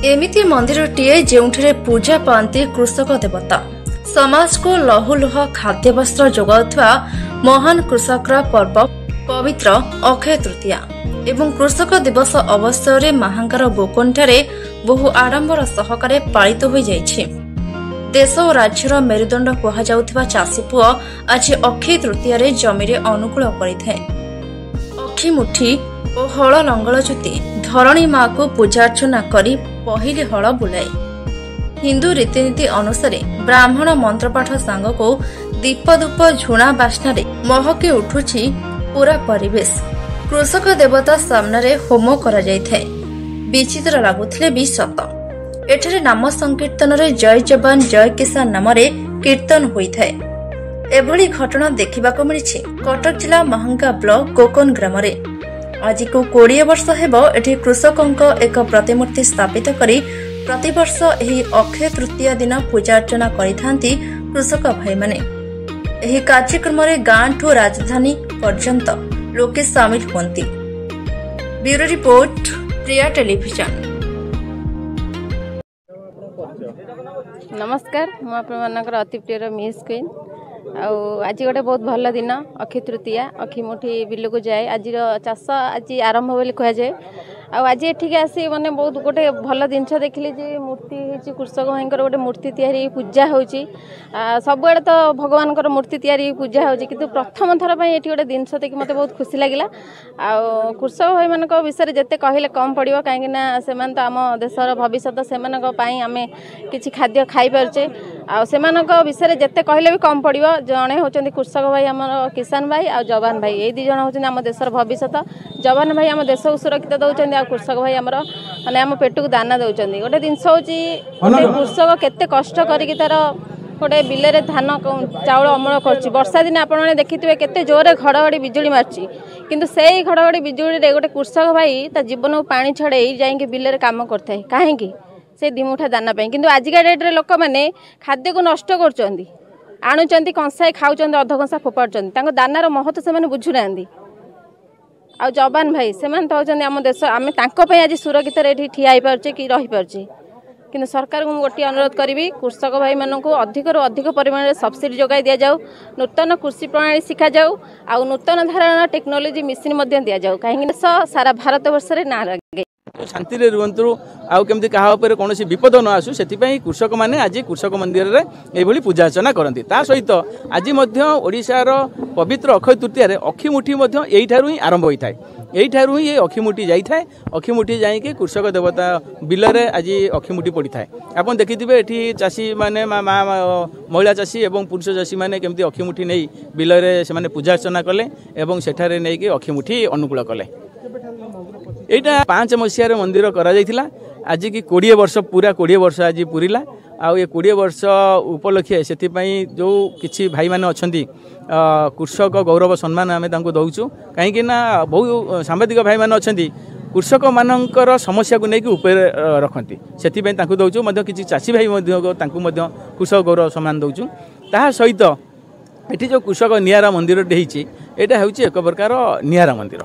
एमिति मंदिरटीए जोठे पूजा पाती कृषक देवता समाज को लहुलुह खाद्य वस्त्र जोगाउथुवा महान कृषक पर्व पवित्र अक्षय तृतीया एवं कृषक दिवस अवसर महांगार गोकंठारे बहु आडंबर सहकारे पालित हो जाइछि। देश और राज्यर मेरुदंड कहुवा चाषी पुओ आज अक्षय तृतीय जमी अनुकूल करें। अखिमुठी और हल लंगल जुति धरणी माँ को पूजार्चना करी पहिले हल बुलाए। हिंदू रीतिनीति अनुसार ब्राह्मण मंत्रपाठ सांग को दीपदूप झुणा बास्नारे महके उठुछि पूरा परिवेश। कृषक देवता सामने होम करा जायथाय। विचित्र लगुथिले भी सत। एठरे नाम संकीर्तन रे जय जवान जय किसान नामरे कीर्तन होइथाय। एभली घटना देखिबाको मिलिछि कटक जिला महंगा ब्लॉक कोकन ग्राम रे। आज को 20 वर्ष हेबो एठी कृषकंक एक प्रतिमूर्ति स्थापित करी प्रतिवर्ष एही अक्षय तृतीय दिन पूजा अर्चना करिथांती कृषक भाई माने। एही कार्यक्रम रे गां ठो राजधानी पर्यंत लोके शामिल होंती। ब्यूरो रिपोर्ट प्रिया टेलीविजन। नमस्कार मु आपनकर अति प्रिय मिस क्वीन। आज गोटे बहुत भल दिन अक्षय तृतीया अखिमुठी बिल को जाए। आज चाष आज आरंभ बोली कह जाए। आज एठिक आसी माने बहुत गोटे भल जिनस देखिली जे मूर्ति होती कृषक भाई गोटे मूर्ति तैयारी पूजा होची। सबुआड़े तो भगवान मूर्ति तैयारी पूजा होची किंतु प्रथम थर पर ये गोटे जिनस देखिए मत बहुत खुशी लगे। कृषक भाई मान विषय जिते कहले कम पड़ो कहीं से तो आम देशर भविष्य से आम कि खाद्य खाई पारे। विषय जिते कहले भी कम पड़ो। जड़े होती कृषक भाई आम किसान भाई आ जवान भाई ये दिज होती आम देशर भविष्य। जवान भाई आम देश को सुरक्षित दौरान कृषक भाई आमर माने आम पेट को दाना दौरान। गोटे जिनस हूँ कृषक केते कष्ट करी तार गोटे बिल धान चाउल अमल कर। वर्षा दिन आप देखिए केते जोरे घड़घड़ी बिजुली मार्ची किंतु से घड़घड़ी बिजुली गोटे कृषक भाई ता जीवन को पानी छड़े जाइए बिल काम करते कहीं से दिमुठा दाना किंतु आजिका डेट्रे लोक मैंने खाद्य को नष्ट कर आणुचंती कंसाए खाऊचंती अध कंसा फोपाड़ुचंती तांको दानार महत्व से बुझुना। आ जवान भाई से होती आम देश आम आज सुरक्षित ये ठिया हो पारे कि रही पारे। किंतु सरकार को गोटे अनुरोध करी कृषक भाई मानक अधिक अधिक परिमाण में सब्सिडी जगह दि जाऊ। नूतन कृषि प्रणाली शिखा जाऊ आ नूतन धारण टेक्नोलोजी मेसीन दि जाऊ कहीं सारा भारत वर्ष में ना लगे शांति रुहतु आमती क्या कौन विपद न आसू से कृषक मैंने आज कृषक मंदिर में ये पूजा अर्चना करती। ता सहित आज ओडिशार पवित्र अक्षय तृतीय अखिमुठी यहीठार ही आरंभ होता है। यहीठार ही ये अखिमुठी जाए। अखिमुठी जाइए कृषक देवता बिल में आज अखिमुठी पड़ी था। आप देखिए ये चाषी मैंने महिला चाषी और पुरुष चाषी मैंने केमती अखिमुठी नहीं बिल में से पूजा अर्चना कले और सेठारे नहीं कि अखिमुठी अनुकूल कले। यहाँ 5 मसीह मंदिर करा जायथिला। आज की 20 वर्ष पूरा 20 वर्ष आज पूरीला। आउ ये 20 वर्ष उपलक्षे से जो किसी भाई माने अछंती कृषक गौरव सम्मान आम दौचु कहीं बहु सांबादिक भाई माने अछंती कृषक मानकर समस्या को लेकिन ऊपर रखती से दौचु किसी चाषी भाई कृषक गौरव सम्मान दौचु। ता सहित ये जो कृषक नियारा मंदिर यहाँ हूँ एक प्रकार नियारा मंदिर।